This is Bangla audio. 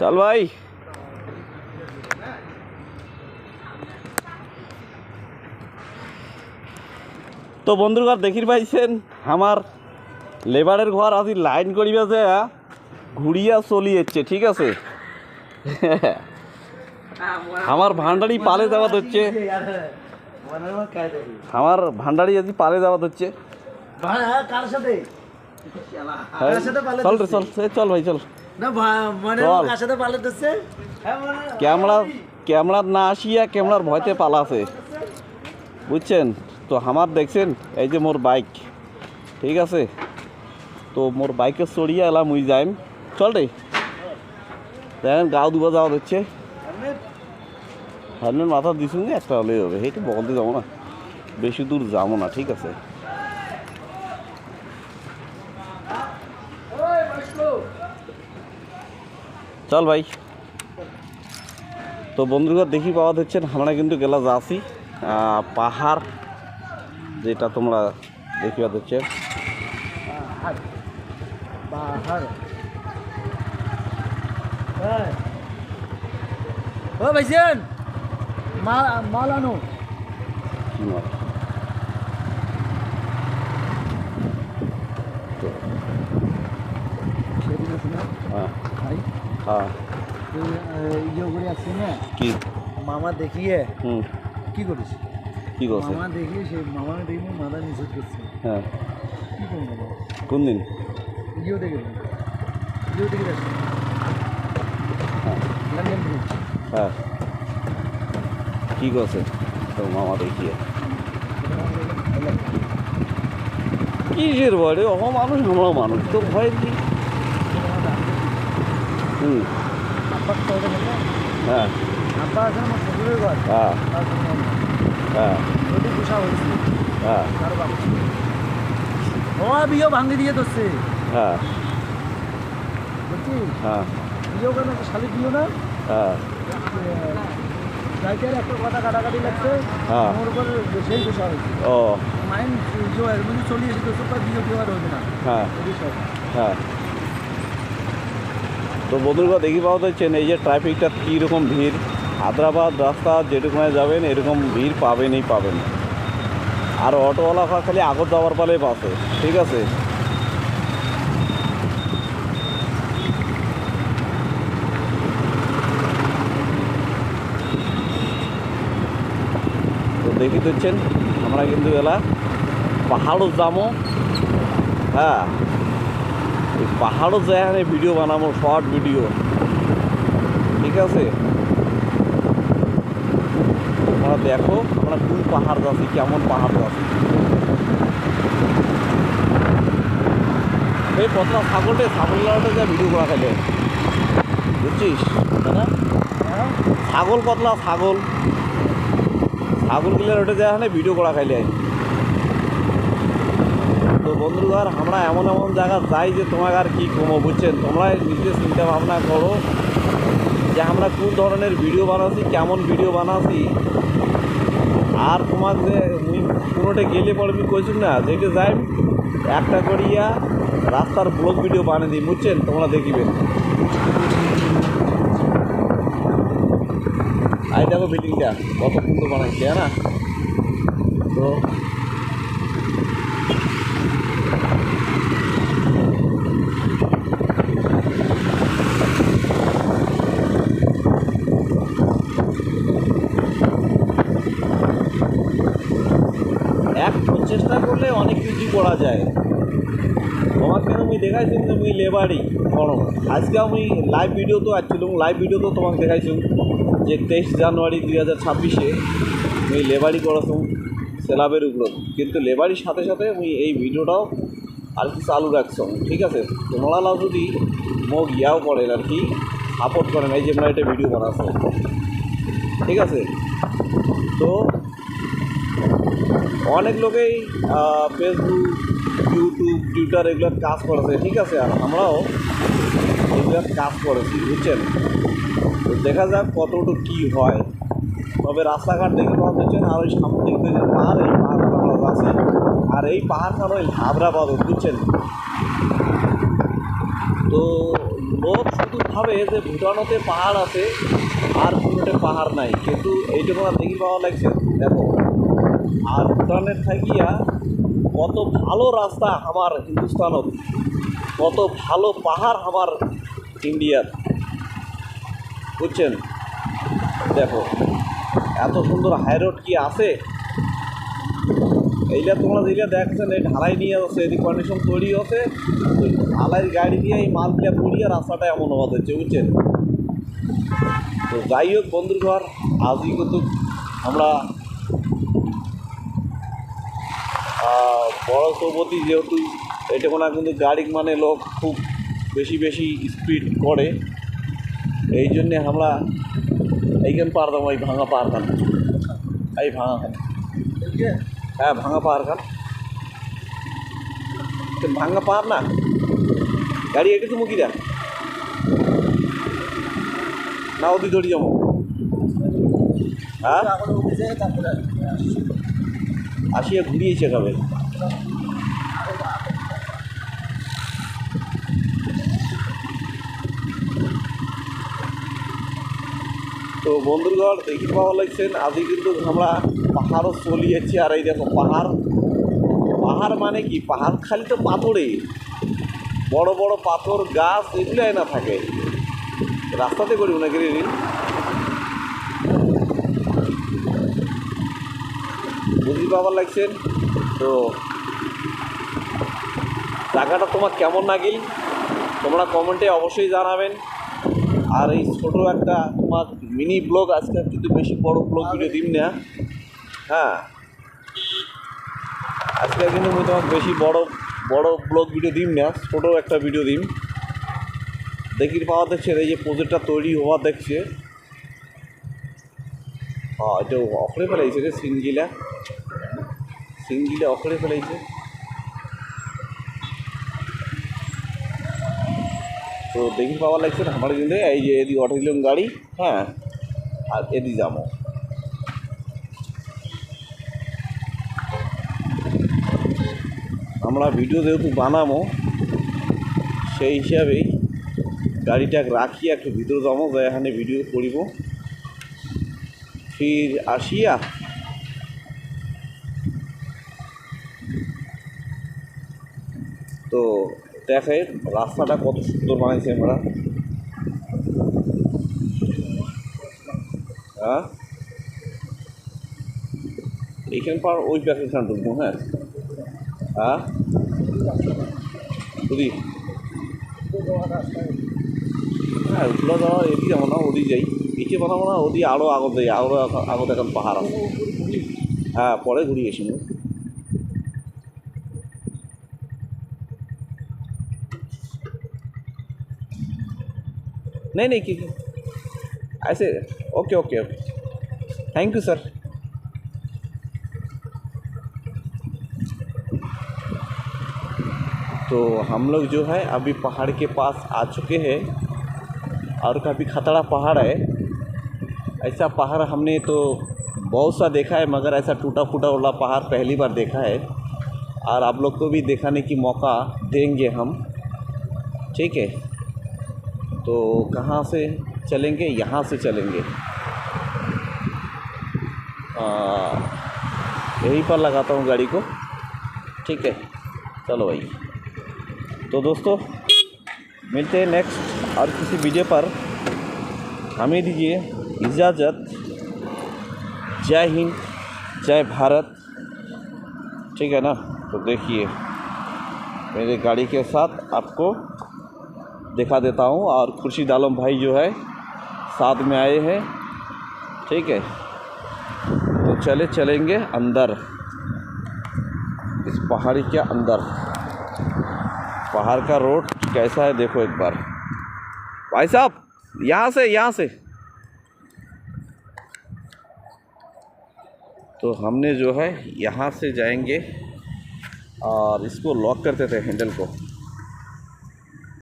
চল ভাই। তো বন্ধুরা দেখির পাইছেন আমার লেবারের ঘর আজি লাইন করিবা যে ঘুরিয়া চলিয়েছে, ঠিক আছে। আমার ভান্ডারি পালে যাওয়া হচ্ছে, আমার ভান্ডারি আজি পালে যাওয়া হচ্ছে। চল রে চল, চল ভাই চল। ক্যামেরা ক্যামেরা না আসিয়া ক্যামেরার ভয়তে পালাছে, বুঝছেন তো। আমার দেখছেন এই যে মোর বাইক, ঠিক আছে। তো মোর বাইকে চড়িয়া এলাম মুই যাইম। চল রে, দেখেন গাও দুবা যাওয়া হচ্ছে। হেলমেট মাথা দিছুন একটা হলেই হবে, এইটা বলতে যাবো না, বেশি দূর যাবো না, ঠিক আছে। চল ভাই। তো বন্ধুরা দেখি পাওয়া যাচ্ছেন আমরা কিন্তু গেলা যাচ্ছি পাহাড়, যেটা তোমরা দেখিবা হচ্ছে পাহাড়। ও ভাইজান মাল আনো। কি মাল? হ্যাঁ কি মামা দেখিয়ে হুম কি করিস? কি করছে? মামা দেখিয়ে সে মামা দেখি মাথা নিচে করছে। হ্যাঁ কি করবো? কোন দিন? ইয়েও দেখে আসছে লন্ডন ব্রিজ। হ্যাঁ কি করছে তো মামা দেখিয়ে? কিসের ভয়? অহ মানুষ, আমরা মানুষ, তো ভয় কি? হুম হ্যাঁ আব্বা আছে আমার শ্বশুরের ঘর। হ্যাঁ হ্যাঁ ওটি পোষা হয়েছে। হ্যাঁ তার বাবা ও বিয়েও ভাঙি দিয়ে ধরছে। হ্যাঁ বলছি হ্যাঁ বিয়েও কেন শালি বিয়েও না। হ্যাঁ যাইতে একটা কথা কাটাকাটি লাগছে। হ্যাঁ মোর উপর সেই পোষা হয়েছে। ও মাইন্ড এমনি চলিয়ে যেত, সুপার বিয়ে আর হবে না। হ্যাঁ বিষয় হ্যাঁ। তো বন্ধুরা দেখি পাওয়া যাচ্ছেন এই যে ট্রাফিকটা কীরকম ভিড়। হায়দ্রাবাদ রাস্তা যেটুকুনে যাবেন এরকম ভিড় পাবেনই পাবেন। আর অটোওয়ালা খালি আগত যাওয়ার পালে বাসে, ঠিক আছে। তো দেখি দিচ্ছেন আমরা কিন্তু এলা পাহাড়ও যাবো। হ্যাঁ এই পাহাড়ও যায় ভিডিও বানাবো, শর্ট ভিডিও, ঠিক আছে। তোমরা দেখো আমরা কোন পাহাড় যাচ্ছি, কেমন পাহাড় যাচ্ছি। এই পতলা ছাগলটা ছাগলটা যা ভিডিও করা খাইলে, বুঝছিস দাদা? ছাগল পতলা ছাগল ছাগল গিলার ওটা যা ভিডিও করা খাইলে। তো বন্ধুরা আমরা এমন এমন জায়গা যাই যে তোমাকে আর কি কমো, বুঝছেন। তোমরা নিজে চিন্তা ভাবনা করো যে আমরা কোন ধরনের ভিডিও বানাচ্ছি, কেমন ভিডিও বানাচ্ছি। আর তোমার যে মুই কোনোটা গেলে পরে আমি কইছি না যেটা যাই একটা করিয়া রাস্তার ব্লগ ভিডিও বানিয়ে দিই, বুঝছেন। তোমরা দেখিবেন। আই দেখো বিল্ডিংটা কত সুন্দর বানাইছে, না? তো এক চেষ্টা করলে অনেক কিছু করা যায়। তোমাকে আমি দেখাইছি তুমি লেবারই করো। আজকে আমি লাইভ ভিডিও তো আসছিল, লাইভ ভিডিও তো তোমাকে দেখাইছি যে 23 জানুয়ারি 2026 আমি লেবারই করেছি সেলাবের উপর। কিন্তু লেবারির সাথে সাথে আমি এই ভিডিওটাও আর কি চালু রাখছো, ঠিক আছে। তোমরা যদি মোক ইয়াও করেন আর কি সাপোর্ট করেন, এই যে আমরা একটা ভিডিও বানাচ্ছি, ঠিক আছে। তো অনেক লোকেই ফেসবুক, ইউটিউব, টুইটার এগুলোর কাজ করেছে, ঠিক আছে। আর আমরাও এগুলোর কাজ করেছি, বুঝছেন। তো দেখা যাক কতটুকু কী হয়। তবে রাস্তাঘাট দেখে পাওয়া যাচ্ছেন আর ওই সামনে দেখতে পাহাড়, এই পাহাড়গুলো আমরা যাচ্ছি। আর এই পাহাড় কারণ ওই হাবড়া বাদর, বুঝছেন। তো লোক শুধু ভাবে যে ভুটানতে পাহাড় আছে আর কোনোটা পাহাড় নাই, কিন্তু এইটা তোমরা দেখি পাওয়া লাগছে দেখো। আর ভুটানের থাকিয়া কত ভালো রাস্তা আমার হিন্দুস্তানত, কত ভালো পাহাড় আমার ইন্ডিয়ার, বুঝছেন? দেখো এত সুন্দর হাই রোড কি আছে, এইটা তোমরা যেটা দেখছেন এই ঢালাই নিয়ে আছে, এদিক কন্ডিশন তৈরি আছে, ওই ঢালাইয়ের গাড়ি দিয়ে এই মালগুলা পড়িয়ে রাস্তাটা এমন হওয়া হচ্ছে, বুঝছেন? তো যাই হোক বন্ধুর ঘর, আজই কিন্তু আমরা বড় চৌপতি, যেহেতু এটা মনে হয় কিন্তু গাড়ি মানে লোক খুব বেশি বেশি স্পিড করে, এই জন্যে আমরা এইখান পার দাম, এই ভাঙা পাহাড় খান, এই ভাঙা খান, হ্যাঁ ভাঙা পাহাড় খান, ভাঙা পাহাড় না গাড়ি এটি তুমি কিরা না ওদি ধরি যাবো, হ্যাঁ আসিয়া ঘুরিয়েছে কবে। তো বন্ধুগণ দেখি পাওয়া লাগছেন আজই কিন্তু আমরা পাহাড়ও চলিয়েছি। আর এই দেখো পাহাড়, পাহাড় মানে কি, পাহাড় খালি তো পাথরে, বড় বড় পাথর গাছ এগুলাই না থাকে, রাস্তাতে করি না গেলে বুঝি পাওয়ার লাগছেন। তো জায়গাটা তোমার কেমন লাগিল তোমরা কমেন্টে অবশ্যই জানাবেন। আর এই ছোটো একটা তোমার মিনি ব্লগ, আজকে কিন্তু বেশি বড় ব্লগ ভিডিও দিন না, হ্যাঁ আজকে কিন্তু আমি তোমাকে বেশি বড় ব্লগ ভিডিও দিন না, ছোটো একটা ভিডিও দিন। দেখি পাওয়া দেখছেন এই যে প্রজেক্টটা তৈরি হওয়া দেখছে, হ্যাঁ এটা অখড়ে ফেলাইছে রে, সিঙ্গিলা অখড়ে ফেলাইছে। তো দেখি পাওয়া লাগছে আমার কিন্তু এই যে এদিকে অটো দিলাম গাড়ি, হ্যাঁ আর এদিকে যাবো। আমরা ভিডিও যেহেতু বানাবো সেই হিসাবেই গাড়িটা রাখি, একটু ভিতরে যাবো, যাই এখানে ভিডিও করিব, ফির আসিয়া তো দেখে রাস্তাটা কত সুন্দর বানাইছি আমরা, হ্যাঁ এইখান পার ওই প্যাকেটখান ঢুকবো, হ্যাঁ হ্যাঁ বুঝি হ্যাঁ ওগুলো যাওয়া এদিকে যাবো না, ওদিকে যাই, একে বানাবো না, ওদিকে আরও আগত যাই, আরও আগত এখন পাহাড় আছে, হ্যাঁ পরে ঘুরিয়ে এসি। नहीं नहीं कि ऐसे okay okay okay thank you sir. तो हम लोग जो है अभी पहाड़ के पास आ चुके हैं, और काफ़ी खतरा पहाड़ है। ऐसा पहाड़ हमने तो बहुत सा देखा है, मगर ऐसा टूटा फूटा वाला पहाड़ पहली बार देखा है, और आप लोग को भी दिखाने की मौका देंगे हम, ठीक है। तो कहाँ से चलेंगे, यहाँ से चलेंगे, यहीं पर लगाता हूँ गाड़ी को, ठीक है चलो भाई। तो दोस्तों मिलते हैं नेक्स्ट और किसी वीडियो पर, हमें दीजिए इजाज़त। जय हिंद जय भारत, ठीक है ना। तो देखिए मेरे गाड़ी के साथ आपको दिखा देता हूँ, और खुर्शीद आलम भाई जो है साथ में आए हैं, ठीक है। तो चलेंगे अंदर, इस पहाड़ी के अंदर। पहाड़ का रोड कैसा है देखो एक बार भाई साहब, यहाँ से तो हमने जो है यहाँ से जाएंगे, और इसको लॉक करते थे हैंडल को।